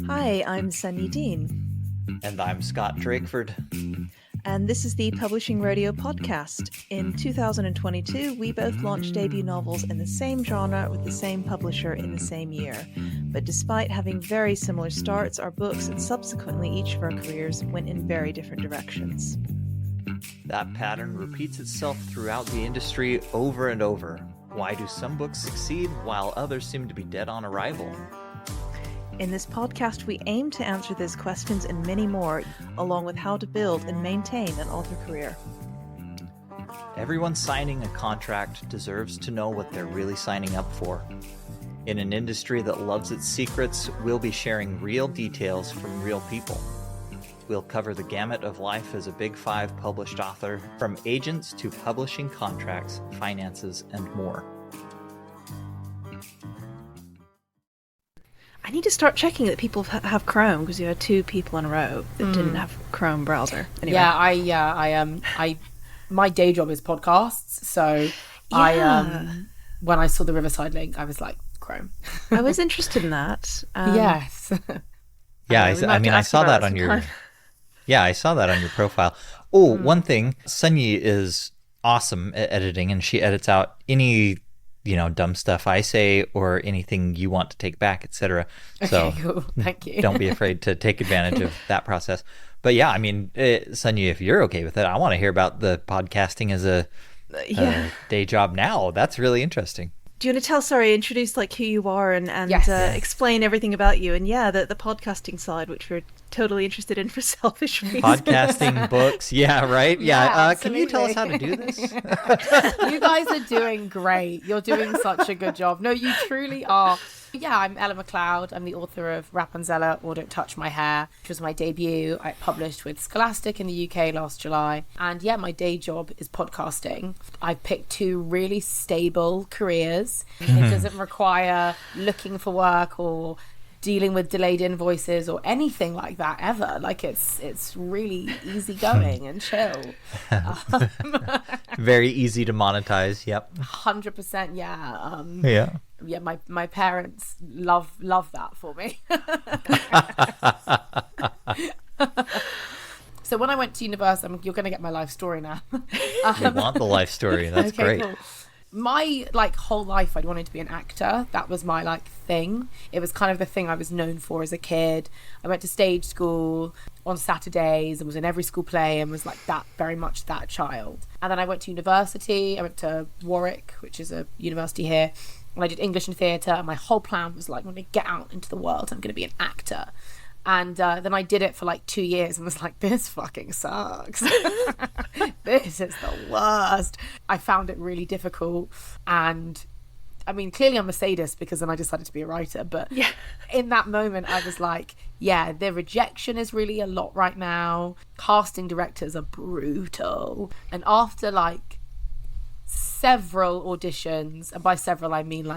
Hi, I'm Sunny Dean. And I'm Scott Drakeford. And this is the Publishing Rodeo podcast. In 2022, we both launched debut novels in the same genre with the same publisher in the same year. But despite having very similar starts, our books and subsequently each of our careers went in very different directions. That pattern repeats itself throughout the industry over and over. Why do some books succeed while others seem to be dead on arrival? In this podcast, we aim to answer these questions and many more, along with how to build and maintain an author career. Everyone signing a contract deserves to know what they're really signing up for. In an industry that loves its secrets, we'll be sharing real details from real people. We'll cover the gamut of life as a Big Five published author, from agents to publishing contracts, finances, and more. I need to start checking that people have Chrome, because you had two people in a row that didn't have Chrome browser. Anyway. I my day job is podcasts, so when I saw the Riverside link, I was like, Chrome. I was interested in that. Yes. Yeah, I saw that on your. Yeah, I saw that on your profile. Oh, one thing, Sunyi is awesome at editing, and she edits out any dumb stuff I say or anything you want to take back, etc. So okay, cool. Thank you. Don't be afraid to take advantage of that process. But yeah, I mean, Sunyi, if you're okay with it, I want to hear about the podcasting as a day job now. That's really interesting. Do you want to introduce like who you are and yes. Explain everything about you? And the podcasting side, which we're totally interested in for selfish reasons. Podcasting, books, yeah, right? Yeah, can you tell us how to do this? You guys are doing great. You're doing such a good job. No, you truly are. Yeah, I'm Ella McLeod. I'm the author of Rapunzel or Don't Touch My Hair, which was my debut. I published with Scholastic in the UK last July. And yeah, my day job is podcasting. I picked two really stable careers. It doesn't require looking for work or dealing with delayed invoices or anything like that ever. Like it's really easygoing and chill. Very easy to monetize. Yep. 100%. Yeah. Yeah, my parents love that for me. So when I went to university, you're going to get my life story now. We want the life story. That's okay, great. Cool. My whole life I'd wanted to be an actor. That was my thing. It was kind of the thing I was known for as a kid. I went to stage school on Saturdays and was in every school play and was that, very much that child. And then I went to university. I went to Warwick, which is a university here, and I did English and theatre. And my whole plan was I'm going to get out into the world. I'm going to be an actor. And then I did it for 2 years and was this fucking sucks. This is the worst. I found it really difficult. And I mean, clearly I'm a sadist because then I decided to be a writer. But in that moment, I was the rejection is really a lot right now. Casting directors are brutal. And after several auditions, and by several, I mean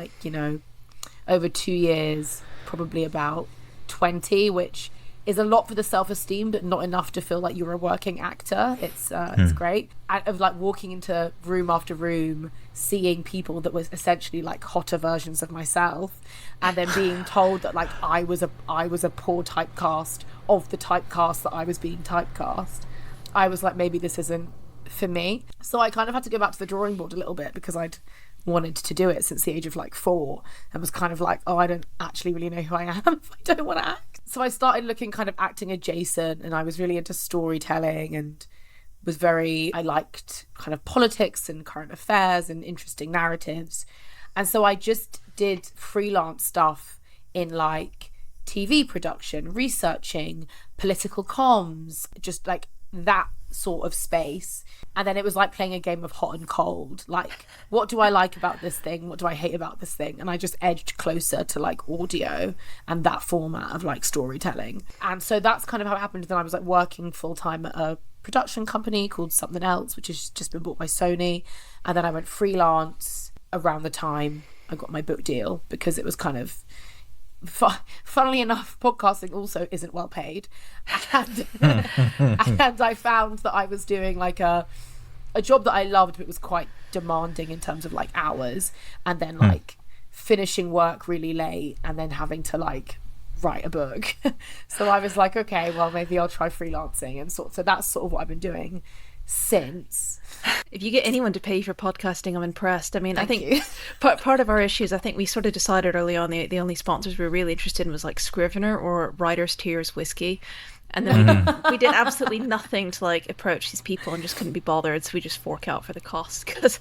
over 2 years, probably about 20, which is a lot for the self-esteem, but not enough to feel like you're a working actor. It's great. And of walking into room after room, seeing people that was essentially hotter versions of myself, and then being told that I was a poor typecast of the typecast that I was being typecast. I was maybe this isn't for me. So I kind of had to go back to the drawing board a little bit because I'd wanted to do it since the age of 4 and was kind of I don't actually really know who I am if I don't want to act. So I started looking kind of acting adjacent, and I was really into storytelling and I liked kind of politics and current affairs and interesting narratives. And so I just did freelance stuff in TV production, researching, political comms, just that sort of space. And then it was playing a game of hot and cold. What do I like about this thing? What do I hate about this thing? And I just edged closer to audio and that format of storytelling. And so that's kind of how it happened. Then I was working full-time at a production company called Something Else, which has just been bought by Sony. And then I went freelance around the time I got my book deal, because it was kind of funnily enough, podcasting also isn't well paid, and I found that I was doing a job that I loved, but it was quite demanding in terms of hours, and then finishing work really late, and then having to write a book. So I was like, okay, well, maybe I'll try freelancing. And so that's sort of what I've been doing since. If you get anyone to pay for podcasting, I'm impressed. I mean, Thank I think you. part of our issues, I think we sort of decided early on the only sponsors we were really interested in was like Scrivener or Writer's Tears Whiskey. And then we did absolutely nothing to like approach these people and just couldn't be bothered. So we just fork out for the cost. Cause,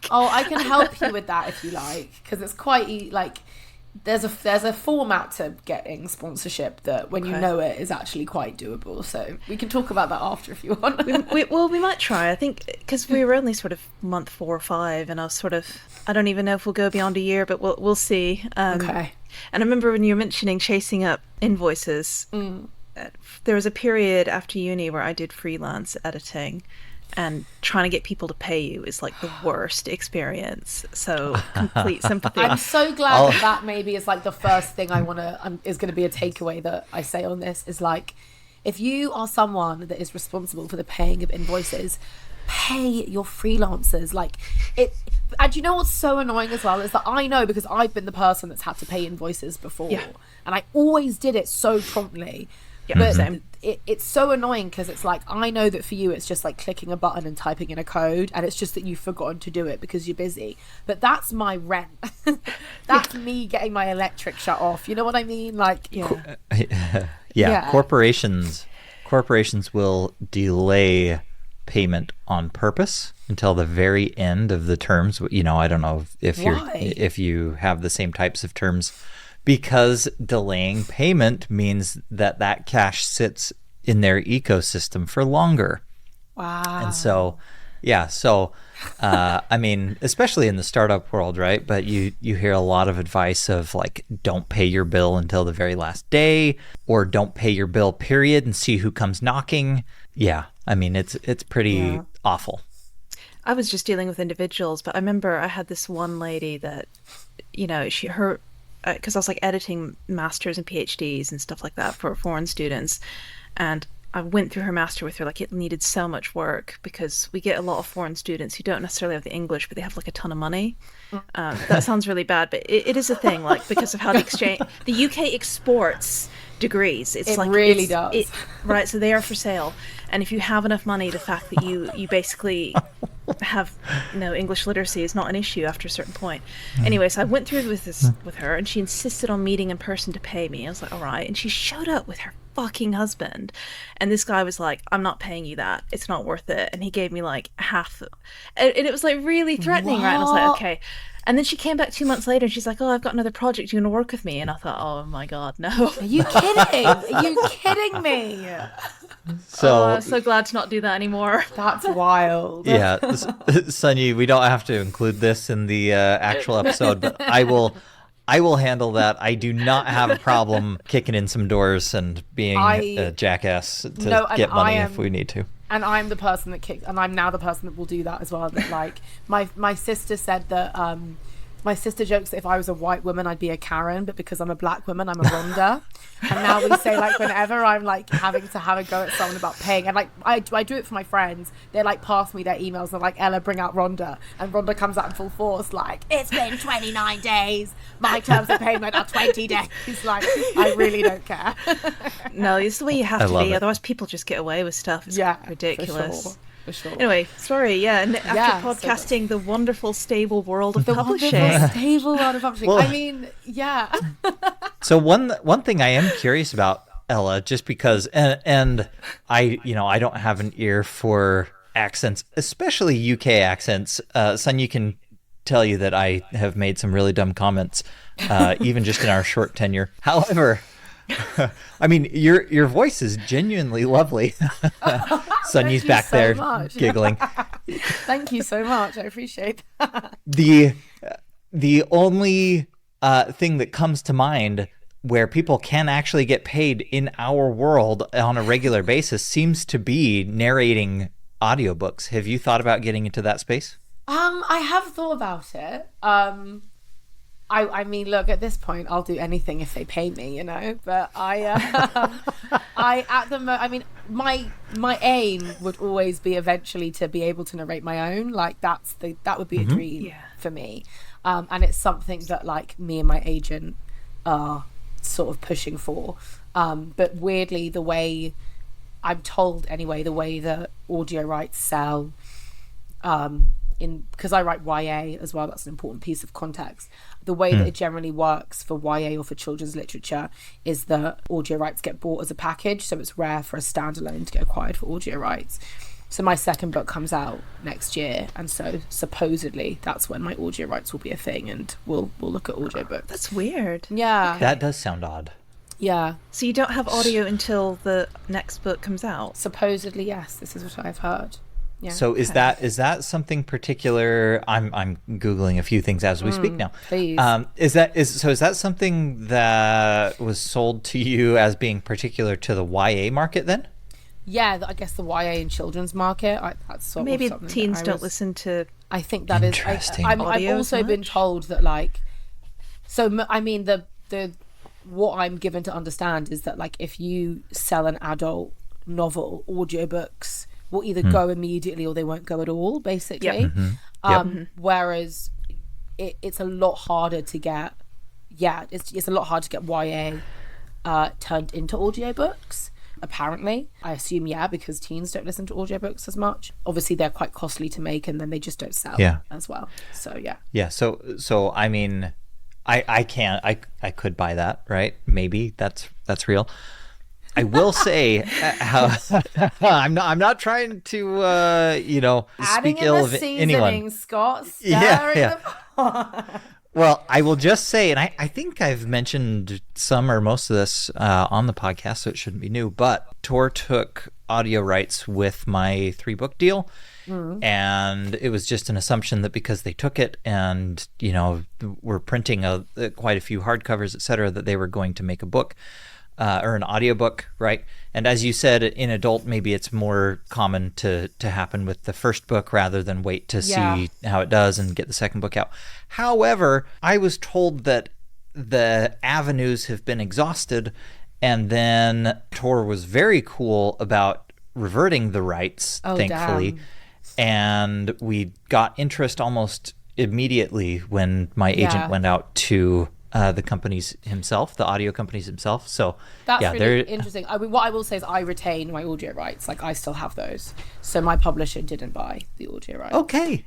Oh, I can help you with that if you like, because it's quite like there's a format to getting sponsorship that when you know it is actually quite doable. So we can talk about that after if you want. we might try. I think because we were only sort of month 4 or 5, and I don't even know if we'll go beyond a year, but we'll see. Okay. And I remember when you were mentioning chasing up invoices. There was a period after uni where I did freelance editing, and trying to get people to pay you is like the worst experience. So complete sympathy. I'm so glad that maybe is like the first thing I want to is going to be a takeaway that I say on this is like, if you are someone that is responsible for the paying of invoices, pay your freelancers. Like it. And you know what's so annoying as well is that I know, because I've been the person that's had to pay invoices before, and I always did it so promptly. But it's so annoying because it's like, I know that for you it's just like clicking a button and typing in a code, and it's just that you've forgotten to do it because you're busy. But that's my rent. That's me getting my electric shut off. You know what I mean? Like, Corporations will delay payment on purpose until the very end of the terms. You know, I don't know if you have the same types of terms, because delaying payment means that cash sits in their ecosystem for longer. Wow. And so, I mean, especially in the startup world, right? But you hear a lot of advice of like, don't pay your bill until the very last day, or don't pay your bill, period, and see who comes knocking. Yeah, I mean, it's pretty awful. I was just dealing with individuals, but I remember I had this one lady that, you know, because I was like editing masters and PhDs and stuff like that for foreign students, and I went through her master with her. Like, it needed so much work because we get a lot of foreign students who don't necessarily have the English, but they have like a ton of money. That sounds really bad, but it is a thing, like, because of how the UK exports degrees. It really does. Right, so they are for sale. And if you have enough money, the fact that you basically have no English literacy is not an issue after a certain point. Anyway, so I went through with her, and she insisted on meeting in person to pay me. I was like, all right. And she showed up with her fucking husband, and this guy was like, I'm not paying you that, it's not worth it. And he gave me like half, and it was like really threatening. Right? And I was like, okay. And then she came back 2 months later and she's like, oh, I've got another project, do you want to work with me? And I thought, oh my god, no. Are you kidding? Are you kidding me? So I'm so glad to not do that anymore. That's wild. Yeah, Sunny, we don't have to include this in the actual episode, but I will handle that. I do not have a problem kicking in some doors and being a jackass to get money if we need to. And I'm the person that kicks, and I'm now the person that will do that as well. That like my sister said that my sister jokes that if I was a white woman, I'd be a Karen, but because I'm a black woman, I'm a Rhonda. And now we say, like, whenever I'm like having to have a go at someone about paying, and like I do it for my friends, they like pass me their emails and they're like, Ella, bring out Rhonda, and Rhonda comes out in full force, like, it's been 29 days, my terms of payment are 20 days. Like, I really don't care. No, it's the way you have to be, it. Otherwise people just get away with stuff. It's ridiculous. For sure. Anyway, sorry, and after podcasting, the wonderful, stable world of publishing. Stable world of publishing. Well, I mean, yeah. So one thing I am curious about, Ella, just because, and I don't have an ear for accents, especially UK accents. Son, you can tell you that I have made some really dumb comments, even just in our short tenure. However, I mean, your voice is genuinely lovely. Sonny's back there giggling. Thank you so much. I appreciate that. The only thing that comes to mind where people can actually get paid in our world on a regular basis seems to be narrating audiobooks. Have you thought about getting into that space? I have thought about it. I mean, look, at this point, I'll do anything if they pay me, you know. But I mean, my aim would always be eventually to be able to narrate my own. Like, that would be a dream for me. And it's something that like me and my agent are sort of pushing for. But weirdly, the way I'm told anyway, the way that audio rights sell, because I write YA as well, that's an important piece of context. The way that it generally works for YA or for children's literature is that audio rights get bought as a package, so it's rare for a standalone to get acquired for audio rights. So my second book comes out next year, and so supposedly that's when my audio rights will be a thing, and we'll look at audiobooks. That's weird. Yeah. That does sound odd. Yeah. So you don't have audio until the next book comes out? Supposedly, yes. This is what I've heard. Yeah. So is that something particular? I'm Googling a few things as we speak now. Please. Is that something that was sold to you as being particular to the YA market then? Yeah, I guess the YA and children's market. That's sort Maybe of something teens don't listen to. I think that is. Interesting. I've audio also as been much? told that, like, so I mean the what I'm given to understand is that, like, if you sell an adult novel, audiobooks will either go immediately or they won't go at all, basically. Whereas it's a lot harder to get. Yeah, it's a lot harder to get YA turned into audiobooks. Apparently, I assume, because teens don't listen to audiobooks as much. Obviously, they're quite costly to make, and then they just don't sell as well. So So I mean, I could buy that, right? Maybe that's real. I will say how I'm not trying to speak ill of anyone. Scott. Yeah. Well, I will just say, and I think I've mentioned some or most of this on the podcast, so it shouldn't be new, but Tor took audio rights with my 3-book deal. And it was just an assumption that because they took it and, were printing quite a few hardcovers, et cetera, that they were going to make a book or an audiobook, right? And as you said, in adult, maybe it's more common to happen with the first book rather than wait to see how it does and get the second book out. However, I was told that the avenues have been exhausted, and then Tor was very cool about reverting the rights, thankfully. Damn. And we got interest almost immediately when my agent went out to the companies himself, the audio companies himself. So that's really interesting. I mean, what I will say is I retain my audio rights. Like, I still have those. So my publisher didn't buy the audio rights. Okay.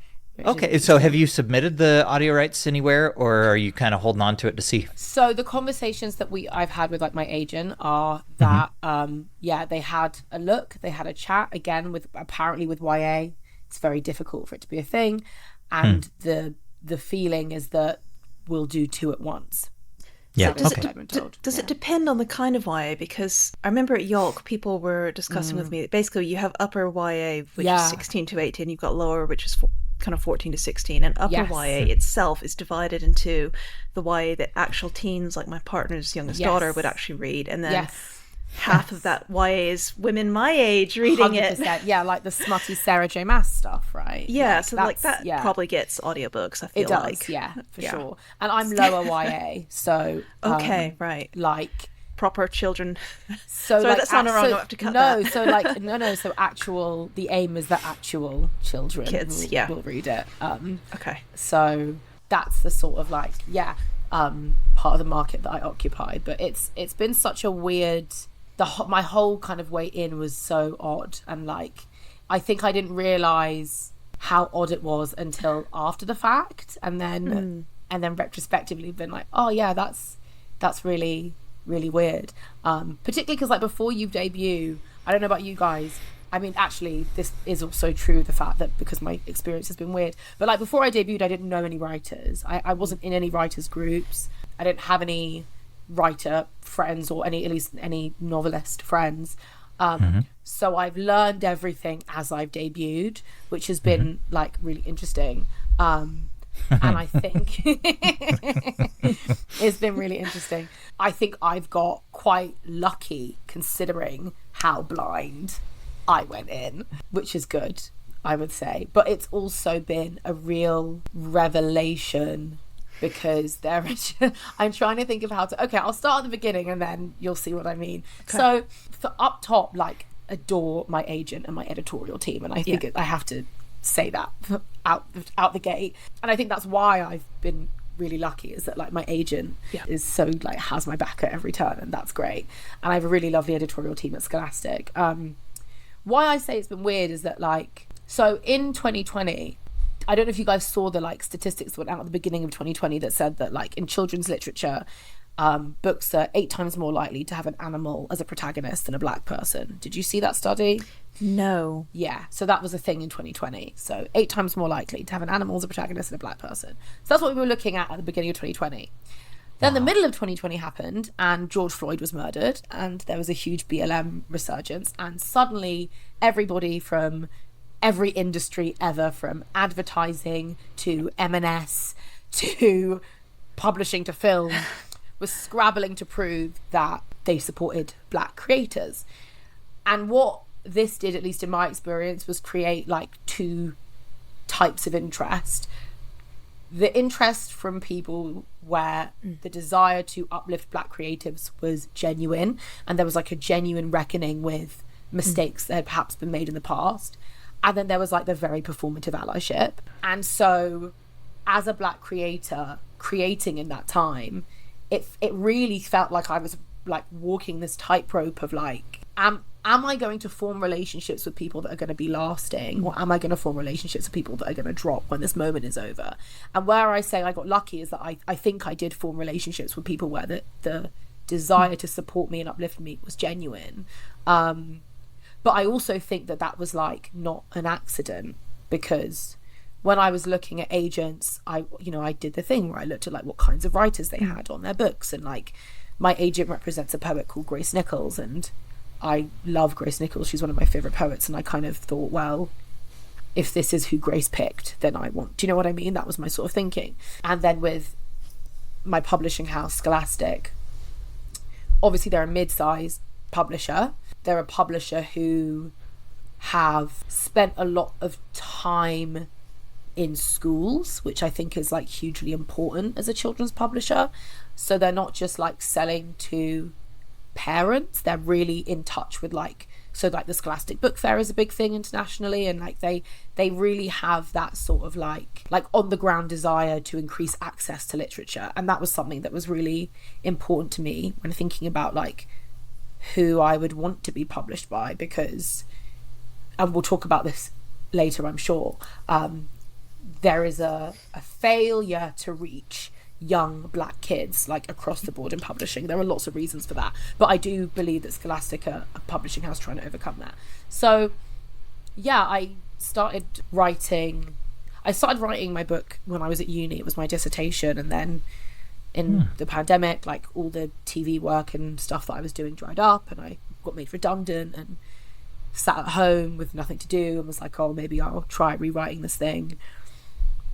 So have you submitted the audio rights anywhere, or are you kind of holding on to it to see? So the conversations that I've had with, like, my agent are that they had a look, they had a chat again with YA. It's very difficult for it to be a thing, and the feeling is that we'll do 2 at once. Yeah. Does it depend on the kind of YA? Because I remember at Yolk, people were discussing with me that basically you have upper YA, which is 16 to 18, you've got lower, which is kind of 14 to 16, and upper YA itself is divided into the YA that actual teens, like my partner's youngest daughter, would actually read, and then half of that YA is women my age reading 100%. it. Yeah, like the smutty Sarah J. Maas stuff, right? Yeah, so like that probably gets audiobooks, I feel it does, like. Yeah, for sure. And I'm lower YA, so okay, right. Like proper children. So sorry, like, that sounded wrong. I have to cut that. So like so actual. The aim is that actual children, kids, will read it. Okay. So that's the sort of like part of the market that I occupy. But it's been such a weird. My whole kind of way in was so odd, and like I think I didn't realize how odd it was until after the fact, and then retrospectively been like, oh yeah, that's really really weird. Particularly because, like, before you debut, I don't know about you guys, I mean, actually this is also true, the fact that because my experience has been weird, but like before I debuted, I didn't know any writers. I wasn't in any writers groups. I didn't have any writer friends or at least any novelist friends. So I've learned everything as I've debuted, which has been like really interesting. And I think it's been really interesting. I think I've got quite lucky considering how blind I went in, which is good, I would say. But it's also been a real revelation because I'm trying to think of how to. Okay, I'll start at the beginning and then you'll see what I mean. Okay. So for up top, like, adore my agent and my editorial team, and I think I have to say that out the gate, and I think that's why I've been really lucky is that like my agent is so like has my back at every turn, and that's great. And I have a really lovely editorial team at Scholastic. Why I say it's been weird is that like, so in 2020, I don't know if you guys saw the like statistics that went out at the beginning of 2020 that said that like in children's literature, books are 8 times more likely to have an animal as a protagonist than a black person. Did you see that study? No. Yeah, so that was a thing in 2020. So 8 times more likely to have an animal as a protagonist than a black person. So that's what we were looking at the beginning of 2020. Then the middle of 2020 happened, and George Floyd was murdered, and there was a huge BLM resurgence, and suddenly everybody from every industry ever, from advertising to M&S to publishing to film, was scrabbling to prove that they supported black creators. And what this did, at least in my experience, was create like 2 types of interest. The interest from people where the desire to uplift black creatives was genuine, and there was like a genuine reckoning with mistakes that had perhaps been made in the past. And then there was like the very performative allyship. And so as a black creator creating in that time, it really felt like I was like walking this tightrope of like, am I going to form relationships with people that are going to be lasting, or am I going to form relationships with people that are going to drop when this moment is over? And where I say I got lucky is that I think I did form relationships with people where the desire to support me and uplift me was genuine. But I also think that was like not an accident, because when I was looking at agents, I did the thing where I looked at like what kinds of writers they had on their books, and like my agent represents a poet called Grace Nichols, and I love Grace Nichols. She's one of my favorite poets, and I kind of thought, well, if this is who Grace picked, then I want, do you know what I mean? That was my sort of thinking. And then with my publishing house, Scholastic, obviously they're a mid-sized publisher. They're a publisher who have spent a lot of time in schools, which I think is like hugely important as a children's publisher. So they're not just like selling to parents, they're really in touch with like, so like the Scholastic Book Fair is a big thing internationally, and like they really have that sort of like on the ground desire to increase access to literature. And that was something that was really important to me when thinking about like who I would want to be published by, because, and we'll talk about this later I'm sure, there is a failure to reach young black kids like across the board in publishing. There are lots of reasons for that, but I do believe that Scholastic are a publishing house trying to overcome that. So yeah, I started writing my book when I was at uni. It was my dissertation, and then in the pandemic, like all the TV work and stuff that I was doing dried up, and I got made redundant and sat at home with nothing to do, and was like, oh, maybe I'll try rewriting this thing.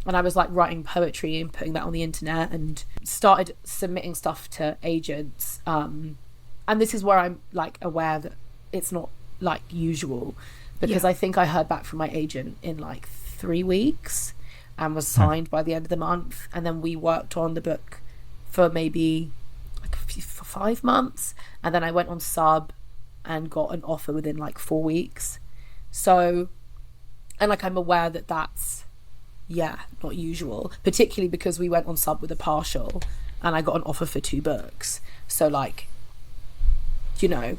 And I was like writing poetry and putting that on the internet, and started submitting stuff to agents. And this is where I'm like aware that it's not like usual, because I think I heard back from my agent in like 3 weeks and was signed by the end of the month. And then we worked on the book for maybe like for 5 months. And then I went on sub and got an offer within like 4 weeks. So, and like I'm aware that that's not usual, particularly because we went on sub with a partial and I got an offer for 2 books. So like, you know,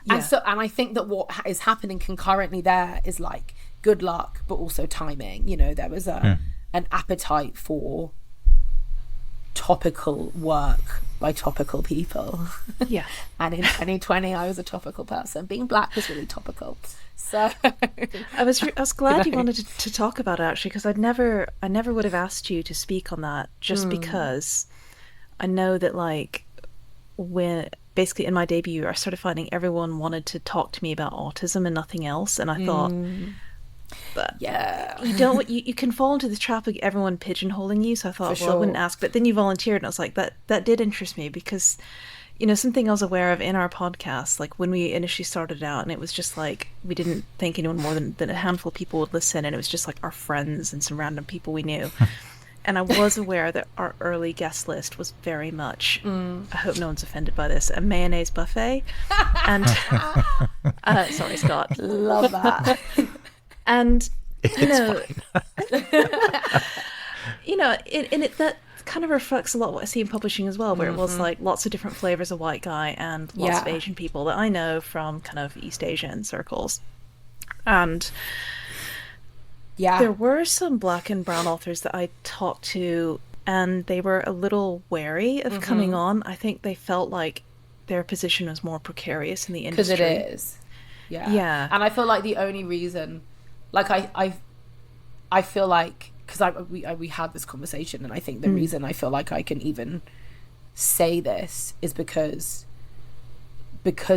and I think that what is happening concurrently there is like good luck, but also timing. You know, there was an appetite for topical work by topical people. Yeah. And in 2020 I was a topical person. Being black was really topical. So I was glad you wanted to talk about it, actually, because I never would have asked you to speak on that, just because I know that like when basically in my debut I started finding everyone wanted to talk to me about autism and nothing else, and I thought but you can fall into the trap of everyone pigeonholing you, so I thought, I wouldn't ask. But then you volunteered, and I was like, that did interest me, because you know, something I was aware of in our podcast, like when we initially started out, and it was just like we didn't think anyone more than a handful of people would listen, and it was just like our friends and some random people we knew. And I was aware that our early guest list was very much, I hope no one's offended by this, a Mayonnaise Buffet. And sorry, Scott. Love that. And you know, you know, in it, that kind of reflects a lot of what I see in publishing as well, where it was like lots of different flavors of white guy and lots of Asian people that I know from kind of East Asian circles. And there were some black and brown authors that I talked to, and they were a little wary of coming on. I think they felt like their position was more precarious in the industry. Because it is. Yeah. And I feel like the only reason, like I feel like, because we had this conversation, and I think the reason I feel like I can even say this is because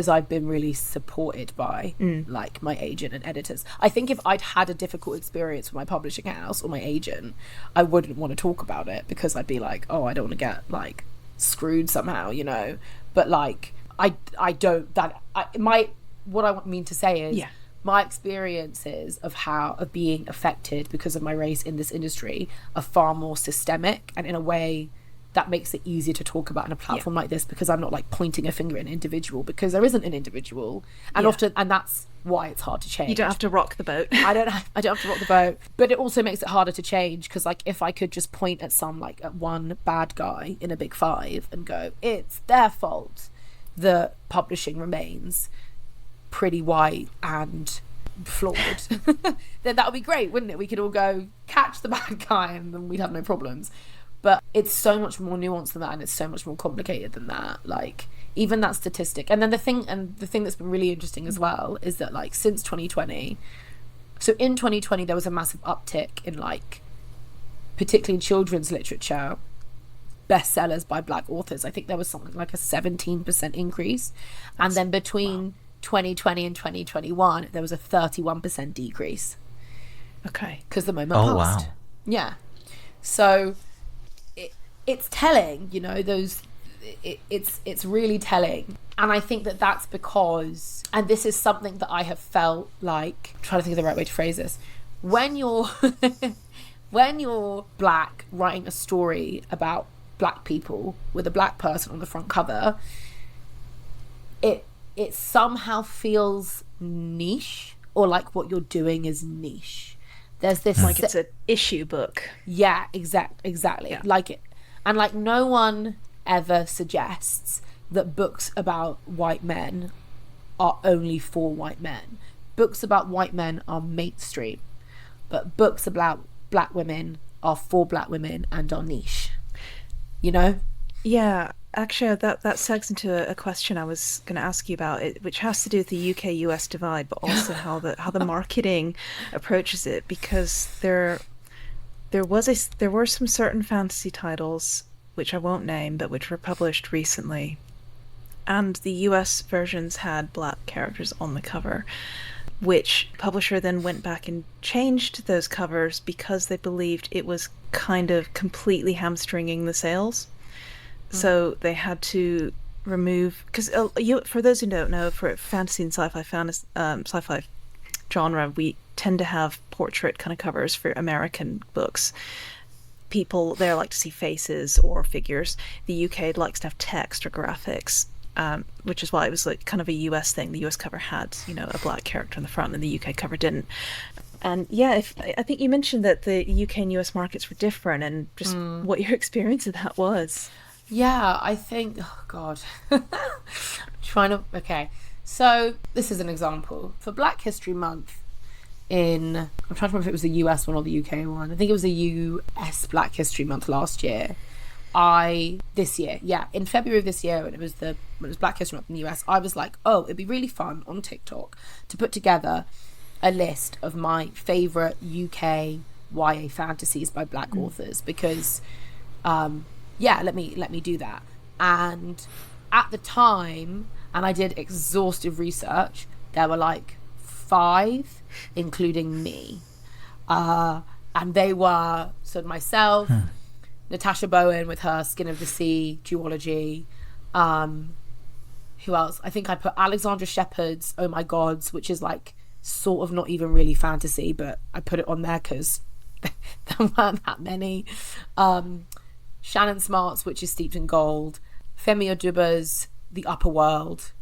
I've been really supported by like my agent and editors. I think if I'd had a difficult experience with my publishing house or my agent, I wouldn't want to talk about it, because I'd be like, oh, I don't want to get like screwed somehow, you know. But like I don't, that what I mean to say is my experiences of being affected because of my race in this industry are far more systemic, and in a way that makes it easier to talk about on a platform like this, because I'm not like pointing a finger at an individual, because there isn't an individual, and often, and that's why it's hard to change. You don't have to rock the boat. I don't have to rock the boat, but it also makes it harder to change, because like if I could just point at at one bad guy in a big five and go, it's their fault that publishing remains pretty white and flawed, then that would be great, wouldn't it? We could all go catch the bad guy and then we'd have no problems. But it's so much more nuanced than that, and it's so much more complicated than that. Like even that statistic, and then the thing that's been really interesting as well is that like since 2020, so in 2020 there was a massive uptick in like particularly in children's literature bestsellers by black authors. I think there was something like a 17% increase, and then between 2020 and 2021 there was a 31% decrease. Okay, because the moment passed. Wow. Yeah, so it's telling, you know, it's really telling. And I think that that's because, and this is something that I have felt like, I'm trying to think of the right way to phrase this, when you're black writing a story about black people with a black person on the front cover, it somehow feels niche, or like what you're doing is niche. There's this like it's an issue book. Yeah, exactly. Yeah. Like it. And like no one ever suggests that books about white men are only for white men. Books about white men are mainstream, but books about black women are for black women and are niche, you know? Yeah, actually that segs into a question I was going to ask you about, it, which has to do with the UK-US divide, but also how the marketing approaches it, because there were some certain fantasy titles, which I won't name, but which were published recently, and the US versions had black characters on the cover, which publisher then went back and changed those covers because they believed it was kind of completely hamstringing the sales. So they had to remove, because for those who don't know, for fantasy and sci-fi genre, we tend to have portrait kind of covers for American books. People there like to see faces or figures. The UK likes to have text or graphics, which is why it was like kind of a US thing. The US cover had, you know, a black character in the front, and the UK cover didn't. And yeah, I think you mentioned that the UK and US markets were different, and just what your experience of that was. Yeah, I think, oh God, okay. So this is an example. For Black History Month I'm trying to remember if it was the US one or the UK one. I think it was the US Black History Month last year. In February of this year, when it was Black History Month in the US, I was like, oh, it'd be really fun on TikTok to put together a list of my favourite UK YA fantasies by black authors, because let me do that. And at the time, and I did exhaustive research, there were like 5, including me, and they were myself, Natasha Bowen with her Skin of the Sea duology, who else? I think I put Alexandra Shepherd's Oh My Gods, which is like sort of not even really fantasy, but I put it on there because there weren't that many. Shannon Smart's, which is steeped in gold, Femi Oduba's The Upper World,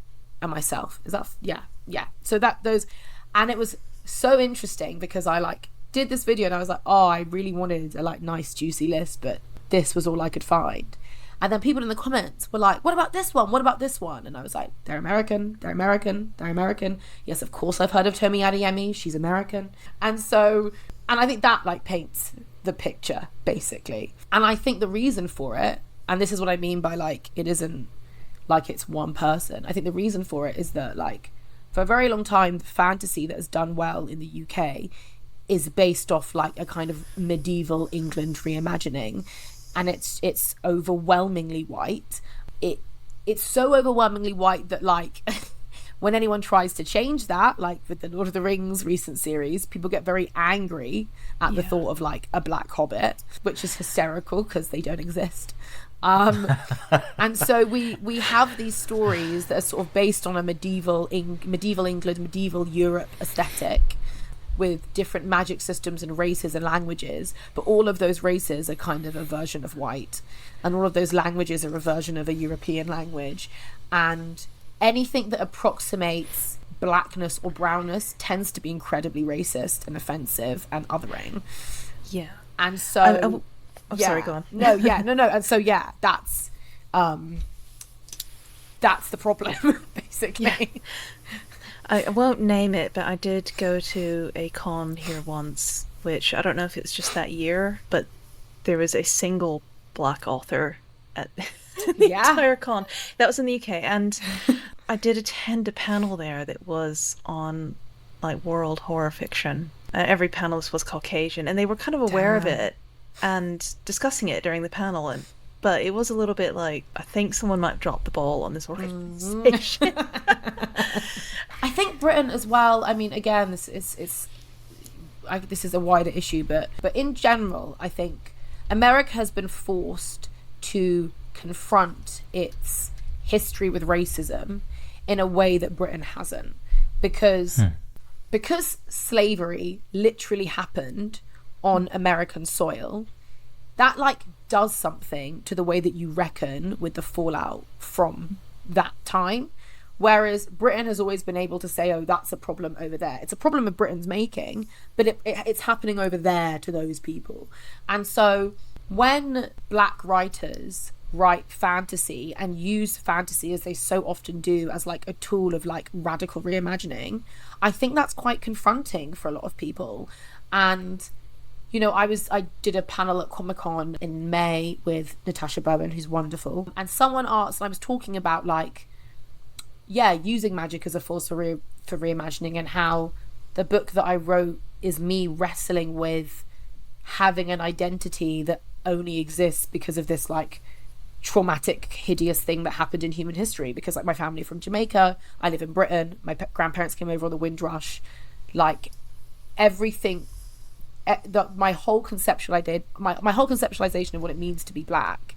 and myself. Is that yeah. So those, and it was so interesting because I like did this video and I was like, oh, I really wanted a like nice juicy list, but this was all I could find. And then people in the comments were like, what about this one? What about this one? And I was like, they're American, they're American, they're American. Yes, of course I've heard of Tomi Adeyemi. She's American. And I think that like paints the picture, basically. And I think the reason for it, and this is what I mean by like, it isn't like it's one person. I think the reason for it is that like, for a very long time, the fantasy that has done well in the UK is based off like a kind of medieval England reimagining. And it's overwhelmingly white. It's so overwhelmingly white that like when anyone tries to change that, like with the Lord of the Rings recent series, people get very angry at the thought of like a black hobbit, which is hysterical because they don't exist. And so we have these stories that are sort of based on a medieval England, medieval Europe aesthetic, with different magic systems and races and languages, but all of those races are kind of a version of white, and all of those languages are a version of a European language, and anything that approximates blackness or brownness tends to be incredibly racist and offensive and othering. Yeah. And so sorry, go on. No, and so that's the problem, basically. I won't name it, but I did go to a con here once, which I don't know if it's just that year, but there was a single black author at the entire con. That was in the UK, and I did attend a panel there that was on like world horror fiction. Every panelist was Caucasian, and they were kind of aware of it and discussing it during the panel, but it was a little bit like, I think someone might drop the ball on this organization. I think Britain as well, I mean, again, this is a wider issue, but in general, I think America has been forced to confront its history with racism in a way that Britain hasn't, because slavery literally happened on American soil. That like does something to the way that you reckon with the fallout from that time. Whereas Britain has always been able to say, oh, that's a problem over there. It's a problem of Britain's making, but it's happening over there to those people. And so when black writers write fantasy and use fantasy, as they so often do, as like a tool of like radical reimagining, I think that's quite confronting for a lot of people. And you know, I did a panel at Comic-Con in May with Natasha Bowen, who's wonderful, and someone asked, and I was talking about like, using magic as a force for reimagining, and how the book that I wrote is me wrestling with having an identity that only exists because of this like traumatic, hideous thing that happened in human history. Because like my family from Jamaica, I live in Britain, my grandparents came over on the Windrush, like everything. My whole conceptualization of what it means to be black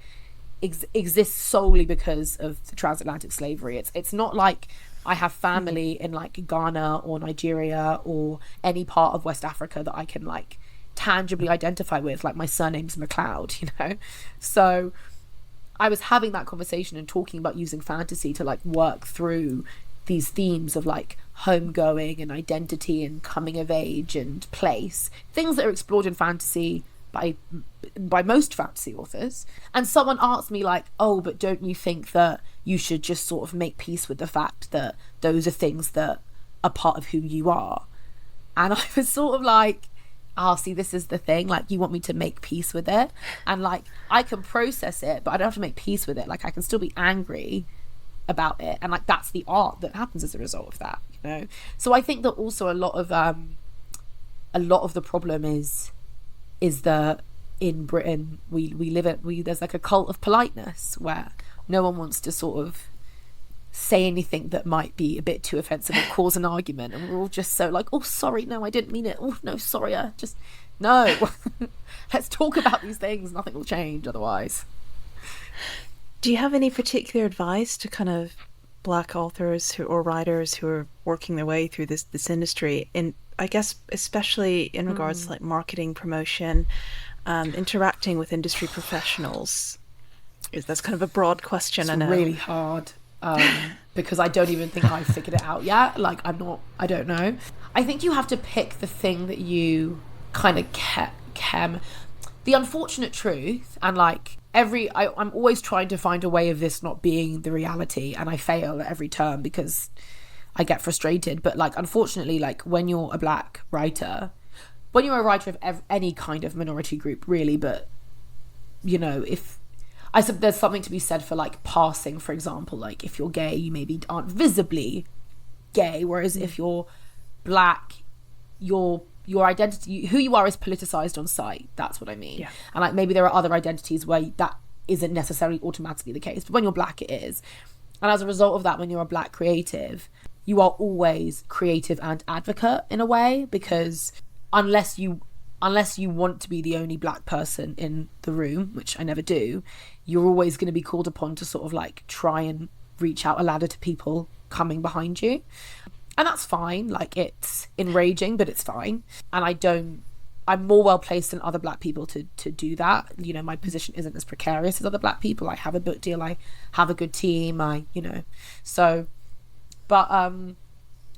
exists solely because of the transatlantic slavery. It's not like I have family in like Ghana or Nigeria or any part of West Africa that I can like tangibly identify with, like my surname's McLeod, you know. So I was having that conversation and talking about using fantasy to like work through these themes of like homegoing and identity and coming of age and place, things that are explored in fantasy by most fantasy authors. And someone asked me like, oh, but don't you think that you should just sort of make peace with the fact that those are things that are part of who you are? And I was sort of like, see, this is the thing, like you want me to make peace with it, and like I can process it, but I don't have to make peace with it. Like I can still be angry about it, and like that's the art that happens as a result of that, you know. So I think that also a lot of the problem is that in Britain we there's like a cult of politeness where no one wants to sort of say anything that might be a bit too offensive or cause an argument, and we're all just so like, oh sorry, no I didn't mean it, oh no sorry, no let's talk about these things, nothing will change otherwise. Do you have any particular advice to kind of black authors or writers who are working their way through this industry, in I guess especially in regards to like marketing, promotion, interacting with industry professionals? That's kind of a broad question. It's I know. Really hard, because I don't even think I've figured it out yet. Like I don't know. I think you have to pick the thing that you kind of the unfortunate truth, and like I'm always trying to find a way of this not being the reality, and I fail at every turn because I get frustrated. But like, unfortunately, like when you're a black writer, when you're a writer of any kind of minority group, really, but you know, if I said there's something to be said for like passing, for example, like if you're gay, you maybe aren't visibly gay, whereas if you're black, your identity, who you are, is politicized on site. That's what I mean. Yeah. And like maybe there are other identities where that isn't necessarily automatically the case, but when you're black, it is. And as a result of that, when you're a black creative, you are always creative and advocate in a way, because unless you want to be the only black person in the room, which I never do, you're always going to be called upon to sort of like try and reach out a ladder to people coming behind you. And that's fine. Like, it's enraging, but it's fine. And I'm more well placed than other black people to do that. You know, my position isn't as precarious as other black people. I have a book deal, I have a good team,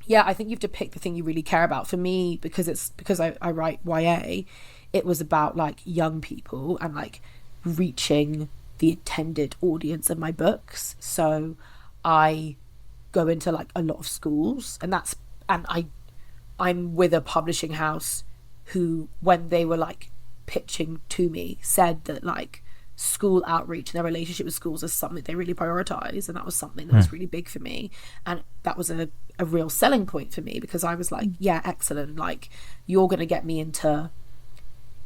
yeah, I think you have to pick the thing you really care about. For me, because I write YA, it was about like young people and like reaching the intended audience of my books. So I go into like a lot of schools, and I'm with a publishing house who, when they were like pitching to me, said that like school outreach and their relationship with schools is something they really prioritize, and that was something that was really big for me, and that was a real selling point for me, because I was like, yeah, excellent, like you're going to get me into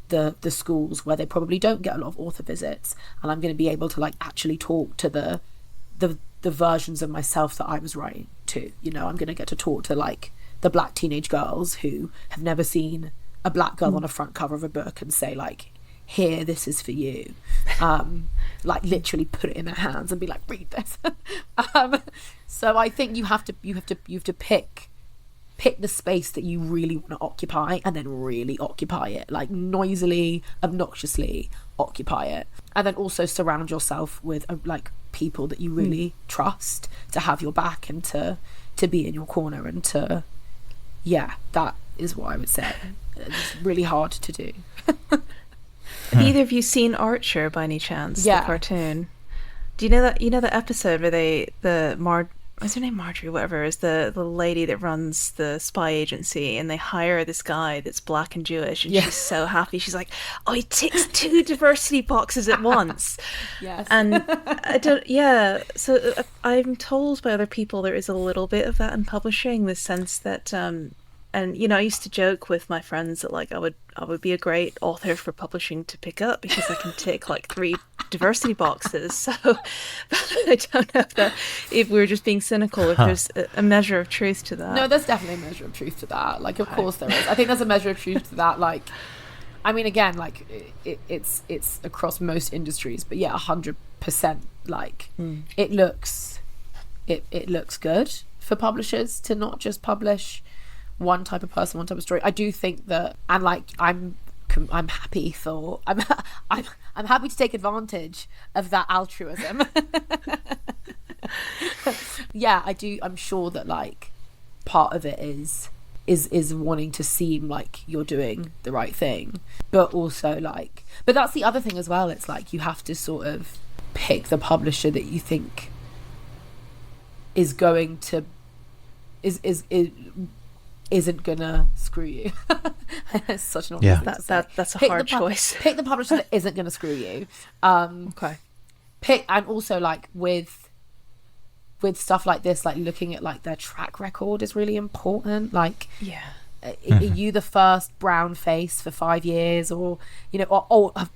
the schools where they probably don't get a lot of author visits, and I'm going to be able to like actually talk to the versions of myself that I was writing to. You know, I'm going to get to talk to like the black teenage girls who have never seen a black girl on a front cover of a book and say like, here, this is for you. Like literally put it in their hands and be like, read this. So I think you have to pick the space that you really want to occupy, and then really occupy it, like noisily, obnoxiously occupy it, and then also surround yourself with like people that you really trust to have your back and to be in your corner, and that is what I would say. It's really hard to do. Have either of you seen Archer by any chance? Yeah. The cartoon. Do you know that episode where what's her name, Marjorie, whatever, is the lady that runs the spy agency, and they hire this guy that's black and Jewish, and she's so happy. She's like, oh, he ticks 2 diversity boxes at once. Yes. And so I'm told by other people there is a little bit of that in publishing, the sense that and you know, I used to joke with my friends that like I would be a great author for publishing to pick up, because I can tick like 3 diversity boxes. So but I don't know if we're just being cynical, if there's a measure of truth to that. No, there's definitely a measure of truth to that. Like, of course there is. I think there's a measure of truth to that. Like, I mean, again, like it's across most industries, but yeah, 100%. Like, it looks good for publishers to not just publish one type of person, one type of story. I do think that, and like I'm happy to take advantage of that altruism. Yeah, I do. I'm sure that like part of it is wanting to seem like you're doing the right thing, but also like, but that's the other thing as well. It's like you have to sort of pick the publisher that you think is going to isn't gonna screw you. It's such an obvious that's a hard choice. Pick the publisher that isn't gonna screw you. Okay. And also like with stuff like this, like looking at like their track record is really important. Like, are you the first brown face for 5 years, or you know, or have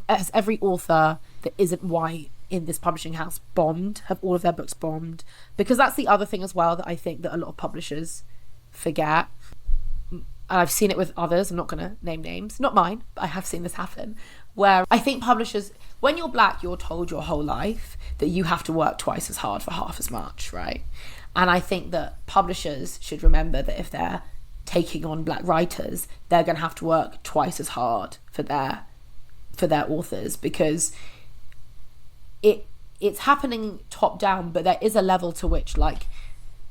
has every author that isn't white in this publishing house bombed? Have all of their books bombed? Because that's the other thing as well that I think that a lot of publishers forget. And I've seen it with others. I'm not going to name names, not mine, but I have seen this happen, where I think publishers, when you're black, you're told your whole life that you have to work twice as hard for half as much, right? And I think that publishers should remember that if they're taking on black writers, they're going to have to work twice as hard for their authors, because it's happening top down, but there is a level to which like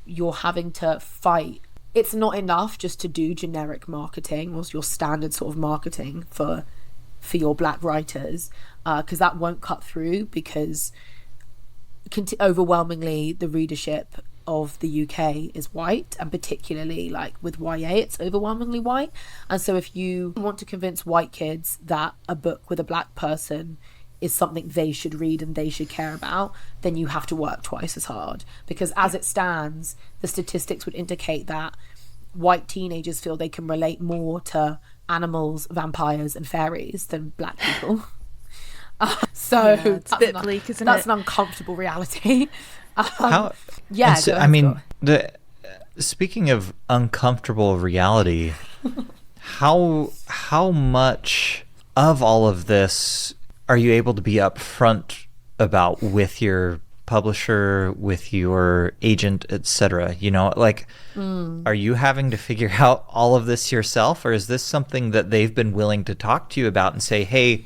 you're having to fight. It's not enough just to do generic marketing or your standard sort of marketing for for your black writers, because that won't cut through, because overwhelmingly the readership of the UK is white, and particularly like with YA it's overwhelmingly white. And so if you want to convince white kids that a book with a black person is something they should read and they should care about, then you have to work twice as hard, because as it stands, the statistics would indicate that white teenagers feel they can relate more to animals, vampires and fairies than black people. So yeah, it's a bit bleak, isn't that's it? an uncomfortable reality. How, yeah, so, I mean, speaking of uncomfortable reality, how much of all of this are you able to be upfront about with your publisher, with your agent, etc.? You know, like, are you having to figure out all of this yourself, or is this something that they've been willing to talk to you about and say, hey,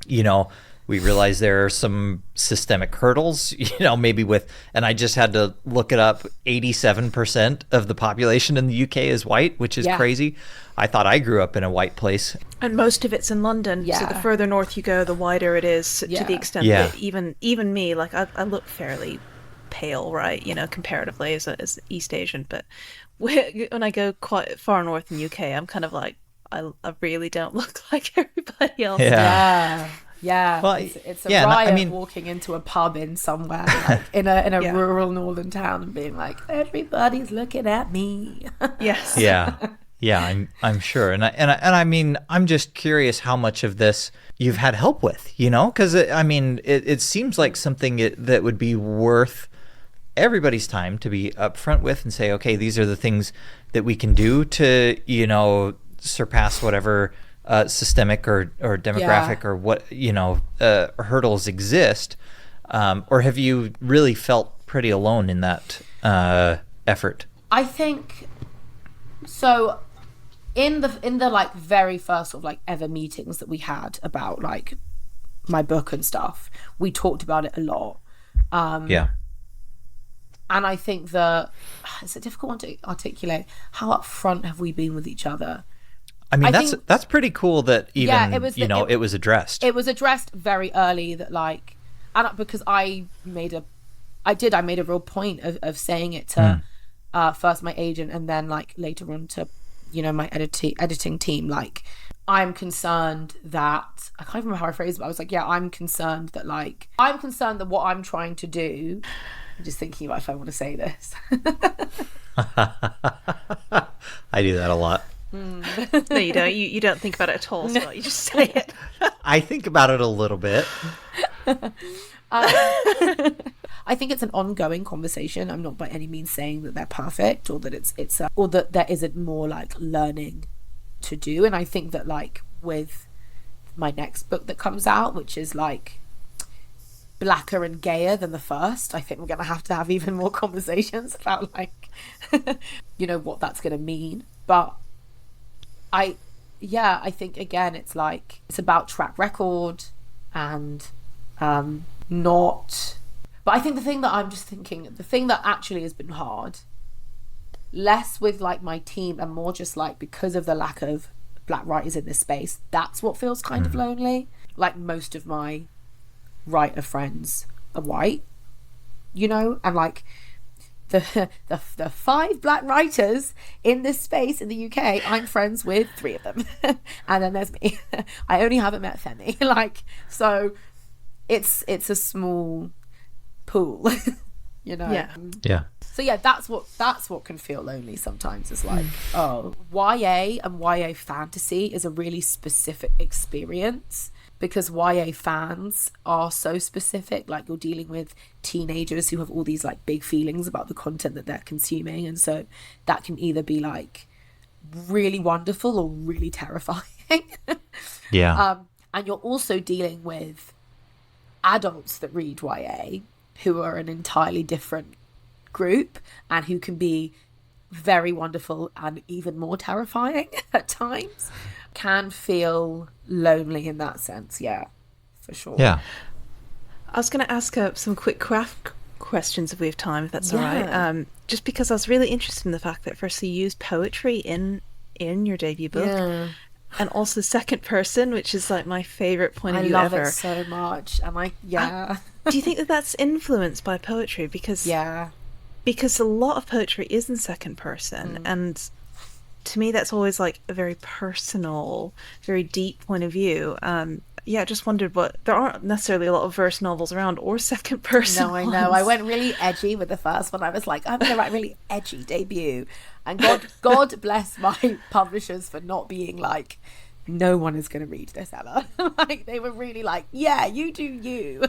you know, we realize there are some systemic hurdles, you know, maybe with, and I just had to look it up, 87% of the population in the UK is white, which is crazy. I thought I grew up in a white place. And most of it's in London, so the further north you go, the wider it is, to the extent that even me, like I look fairly pale, right, you know, comparatively as East Asian, but when I go quite far north in the UK, I'm kind of like, I really don't look like everybody else. Yeah. Well, it's a riot walking into a pub in somewhere, like in a rural northern town, and being like, everybody's looking at me. Yes. Yeah, I'm sure, and I mean, I'm just curious how much of this you've had help with, you know, because I mean, it seems like something that would be worth everybody's time to be upfront with and say, okay, these are the things that we can do to, you know, surpass whatever systemic or demographic or what, you know, hurdles exist, or have you really felt pretty alone in that effort? I think so. In the like very first sort of like ever meetings that we had about like my book and stuff, we talked about it a lot. And I think that it's a difficult one to articulate. How upfront have we been with each other? I mean, that's pretty cool that even, it was addressed. It was addressed very early, that like, and because I made a real point of saying it to first my agent and then like later on to, you know, my editing team. Like, I'm concerned that, I can't remember how I phrased it, but I was like, I'm concerned that what I'm trying to do, I'm just thinking about if I want to say this. I do that a lot. No, you don't. You don't think about it at all, so you just say it. I think about it a little bit. I think it's an ongoing conversation. I'm not by any means saying that they're perfect, or that or that there isn't more like learning to do. And I think that like with my next book that comes out, which is like blacker and gayer than the first, I think we're gonna have to have even more conversations about like you know, what that's gonna mean. But I think again, it's like, it's about track record and not. But I think the thing that actually has been hard, less with like my team and more just like because of the lack of black writers in this space, that's what feels kind of lonely. Like, most of my writer friends are white, you know, and like the 5 black writers in this space in the UK, I'm friends with 3 of them. And then there's me. I only haven't met Femi. Like, so it's a small pool, you know. Yeah. So yeah, that's what can feel lonely sometimes. It's like, YA and YA fantasy is a really specific experience, because YA fans are so specific. Like, you're dealing with teenagers who have all these like big feelings about the content that they're consuming, and so that can either be like really wonderful or really terrifying. And you're also dealing with adults that read YA who are an entirely different group and who can be very wonderful and even more terrifying at times. Can feel lonely in that sense, for sure. I was going to ask some quick craft questions if we have time, if that's all right. Just because I was really interested in the fact that firstly you used poetry in your debut book, and also second person, which is like my favorite point of view I love ever. it so much. And Do you think that that's influenced by poetry? Because a lot of poetry is in second person, and to me that's always like a very personal, very deep point of view. I just wondered, but there aren't necessarily a lot of verse novels around or second person No, I know. I went really edgy with the first one. I was like, I'm going to write a really edgy debut. And God bless my publishers for not being like, no one is going to read this, Ella. Like, they were really like, yeah, you do you.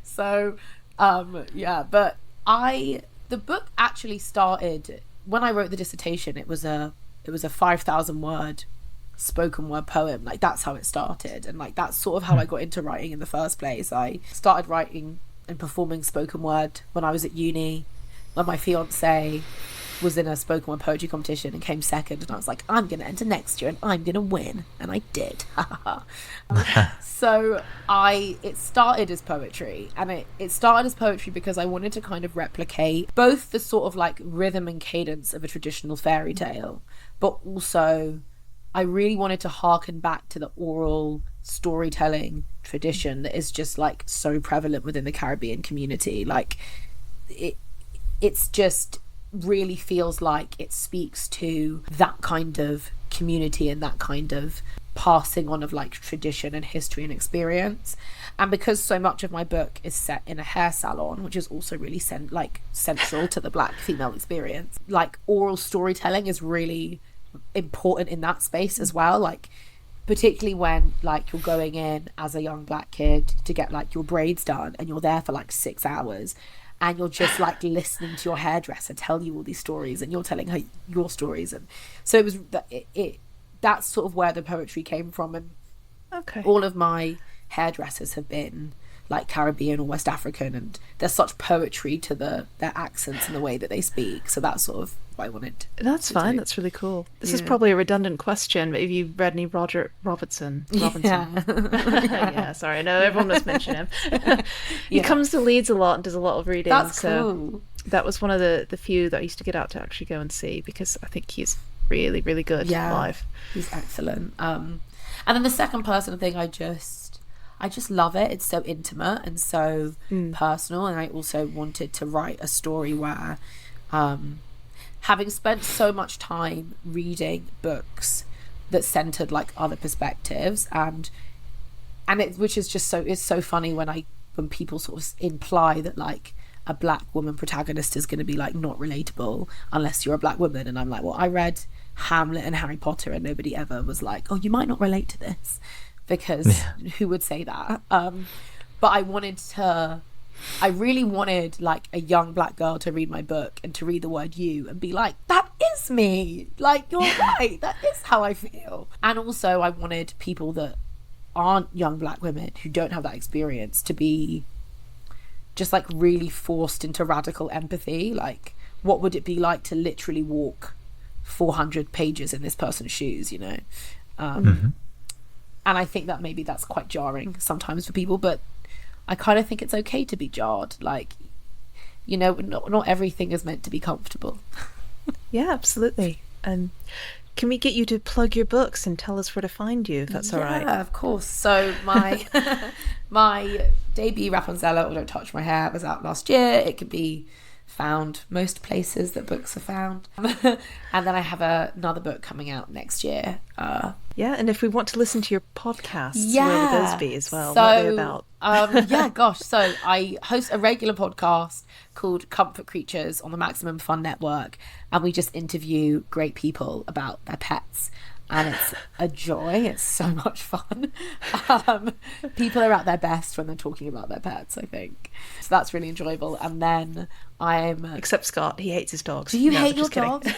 So, but the book actually started, when I wrote the dissertation, it was a 5,000 word spoken word poem. Like, that's how it started, and like that's sort of how I got into writing in the first place. I started writing and performing spoken word when I was at uni, when my fiance was in a spoken word poetry competition and came second, and I was like, I'm gonna enter next year and I'm gonna win, and I did. So it started as poetry, and it started as poetry because I wanted to kind of replicate both the sort of like rhythm and cadence of a traditional fairy tale, but also I really wanted to harken back to the oral storytelling tradition that is just like so prevalent within the Caribbean community. Like it's just really feels like it speaks to that kind of community and that kind of passing on of like tradition and history and experience. And because so much of my book is set in a hair salon, which is also really central to the Black female experience, like oral storytelling is really important in that space as well. Like, particularly when like you're going in as a young Black kid to get like your braids done, and you're there for like 6 hours, and you're just like listening to your hairdresser tell you all these stories, and you're telling her your stories. And so it was that's sort of where the poetry came from. And all of my hairdressers have been like Caribbean or West African, and there's such poetry to their accents and the way that they speak. So that's sort of what I wanted. That's fine. That's really cool. This is probably a redundant question, but have you read any Roger Robinson? Yeah, sorry, I know everyone must mention him. He comes to Leeds a lot and does a lot of reading. That's cool. That was one of the few that I used to get out to actually go and see, because I think he's really, really good live. He's excellent. And then the second person thing, I just love it. It's so intimate and so personal. And I also wanted to write a story where, having spent so much time reading books that centered like other perspectives, and which is just it's so funny when people sort of imply that like a Black woman protagonist is going to be like not relatable unless you're a Black woman. And I'm like, well, I read Hamlet and Harry Potter and nobody ever was like, oh, you might not relate to this, because who would say that? But I really wanted like a young Black girl to read my book and to read the word you and be like, that is me, like, you're right, that is how I feel. And also I wanted people that aren't young Black women who don't have that experience to be just like really forced into radical empathy. Like, what would it be like to literally walk 400 pages in this person's shoes, you know? And I think that maybe that's quite jarring sometimes for people, but I kind of think it's okay to be jarred. Like, you know, not everything is meant to be comfortable. Yeah, absolutely. And can we get you to plug your books and tell us where to find you, if that's all right? Yeah, of course. So my my debut, Rapunzel or Don't Touch My Hair, was out last year. It could be found most places that books are found. And then I have another book coming out next year. And if we want to listen to your podcasts, where would those be as well? So, what are they about? So I host a regular podcast called Comfort Creatures on the Maximum Fun Network, and we just interview great people about their pets. And it's a joy. It's so much fun. People are at their best when they're talking about their pets, I think. So that's really enjoyable. And then except Scott, he hates his dogs. Do you hate your dogs?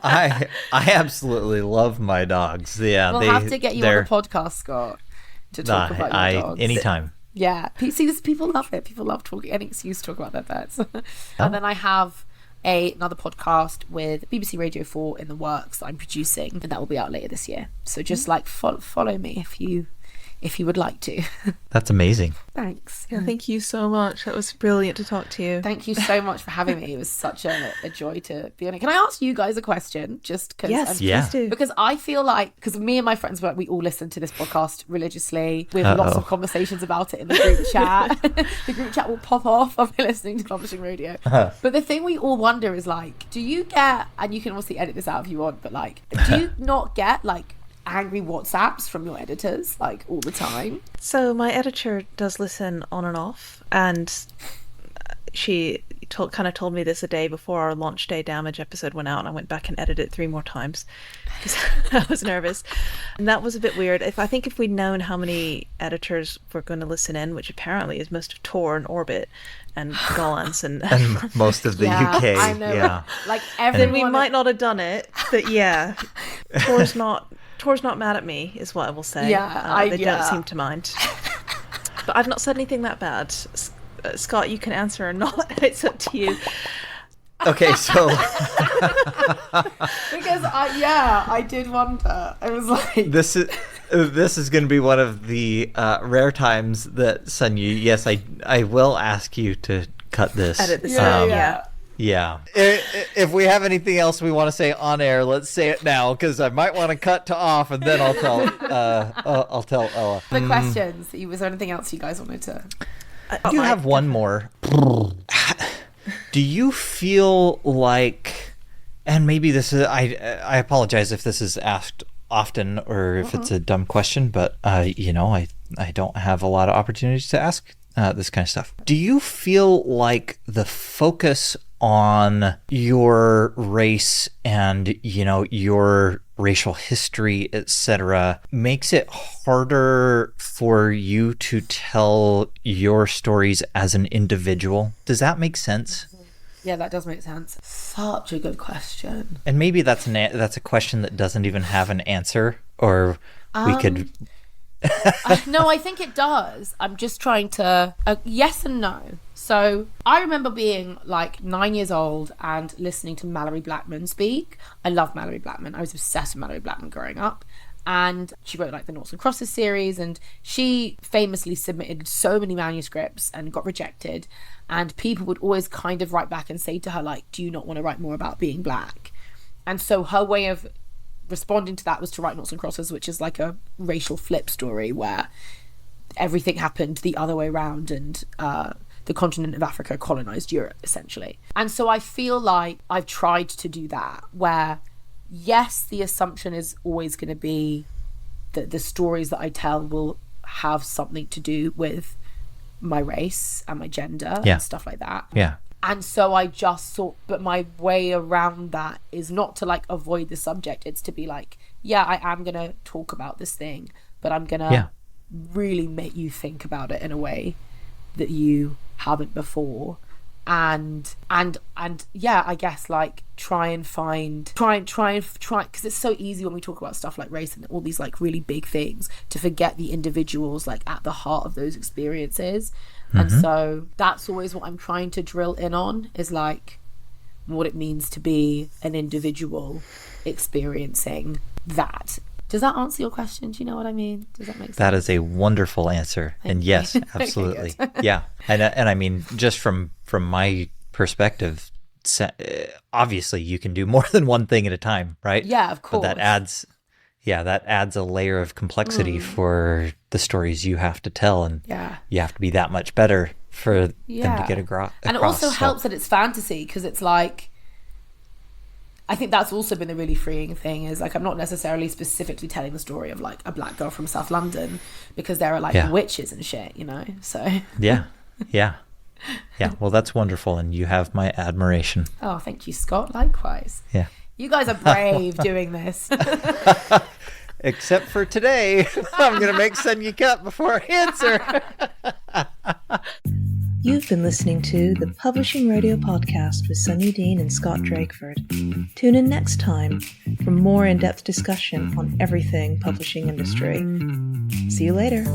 I absolutely love my dogs. Yeah, we'll have to get you on the podcast, Scott, to talk about your dogs. Anytime. Yeah. See, people love it. People love talking, any excuse to talk about their pets. And then I have another podcast with BBC Radio 4 in the works that I'm producing, and that will be out later this year. So just like follow me if you if you would like to. That's amazing. Thanks. Yeah, thank you so much. That was brilliant to talk to you. Thank you so much for having me. It was such a joy to be on it. Can I ask you guys a question? Just because Yes, please do. Because I feel like, because me and my friends, we all listen to this podcast religiously. We have lots of conversations about it in the group chat. The group chat will pop off of listening to Publishing Radio. But the thing we all wonder is like, do you get, and you can obviously edit this out if you want, but like, do you not get like angry WhatsApps from your editors like all the time? So my editor does listen on and off, and she kind of told me this a day before our launch day damage episode went out, and I went back and edited it 3 more times because I was nervous, and that was a bit weird. I think if we'd known how many editors were going to listen in, which apparently is most of Tor and Orbit and Gollancz and most of the UK. I know. Yeah. Like then we might not have done it, but yeah, Tor's not mad at me, is what I will say. They don't seem to mind. But I've not said anything that bad. Scott, you can answer or not. It's up to you. Okay, so because I did wonder. I was like, this is going to be one of the rare times that Sunyu, yes, I will ask you to cut this. Edit this. Yeah. If we have anything else we want to say on air, let's say it now, because I might want to cut to off, and then I'll tell Ella. The questions. Was there anything else you guys wanted to? I do have one more. Do you feel like, and maybe this is, I apologize if this is asked often or if it's a dumb question, but I don't have a lot of opportunities to ask this kind of stuff. Do you feel like the focus on your race and your racial history, etc., makes it harder for you to tell your stories as an individual? Does that make sense? Yeah, that does make sense. Such a good question. And maybe that's a question that doesn't even have an answer, or we could. No, I think it does. I'm just trying to yes and no. So I remember being like 9 years old and listening to Mallory Blackman speak. I love Mallory Blackman. I was obsessed with Mallory Blackman growing up. And she wrote like the Noughts and Crosses series, and she famously submitted so many manuscripts and got rejected. And people would always kind of write back and say to her, like, do you not want to write more about being black? And so her way of responding to that was to write Noughts and Crosses, which is like a racial flip story where everything happened the other way around, and the continent of Africa colonized Europe, essentially. And so I feel like I've tried to do that, where yes, the assumption is always going to be that the stories that I tell will have something to do with my race and my gender and stuff like that. Yeah. And so I just thought, but my way around that is not to like avoid the subject. It's to be like, yeah, I am going to talk about this thing, but I'm going to really make you think about it in a way that you haven't before. And yeah, I guess like try because it's so easy when we talk about stuff like race and all these like really big things to forget the individuals like at the heart of those experiences. And so that's always what I'm trying to drill in on, is like what it means to be an individual experiencing that. Does that answer your question? Do you know what I mean? Does that make sense? That is a wonderful answer. And yes, absolutely. Yeah. And I mean, just from my perspective, obviously you can do more than one thing at a time, right? Yeah, of course. But that adds a layer of complexity for the stories you have to tell, and you have to be that much better for them to get across. And it also helps that it's fantasy, because it's like, I think that's also been the really freeing thing, is like I'm not necessarily specifically telling the story of like a black girl from South London, because there are like witches and shit, so yeah well, that's wonderful, and you have my admiration. Oh, thank you, Scott. Likewise. Yeah, you guys are brave doing this. Except for today. I'm gonna make Sunyu cut before I answer. You've been listening to the Publishing Radio Podcast with Sunyu Dean and Scott Drakeford. Tune in next time for more in-depth discussion on everything publishing industry. See you later.